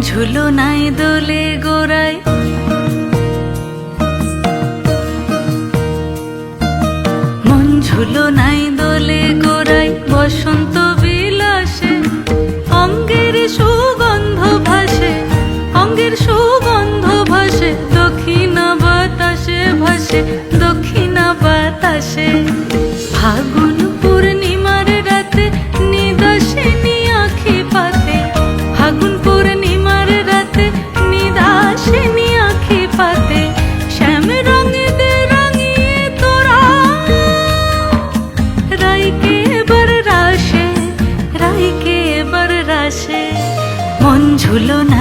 ঝুলো নাই দোলে গোড়ায়, মন ঝুলো নাই দোলে গোড়ায়, বসন্ত বিলাসে অঙ্গের সুগন্ধ ভাসে, অঙ্গের সুগন্ধ ভাসে, দক্ষিণা বাতাসে ভাসে, দক্ষিণা বাতাসে। ফাগুন পূর্ণিমার রাতে নিদাসিনী আঁখি পাতে, ফাগুন পূর্ণিমার রাতে নিদাসিনী আঁখি পাতে, শ্যাম রঙে দে রাঙিয়ে তোরা রাইকে এবার রাসে, রাইকে এবার রাসে। মন ঝুলো না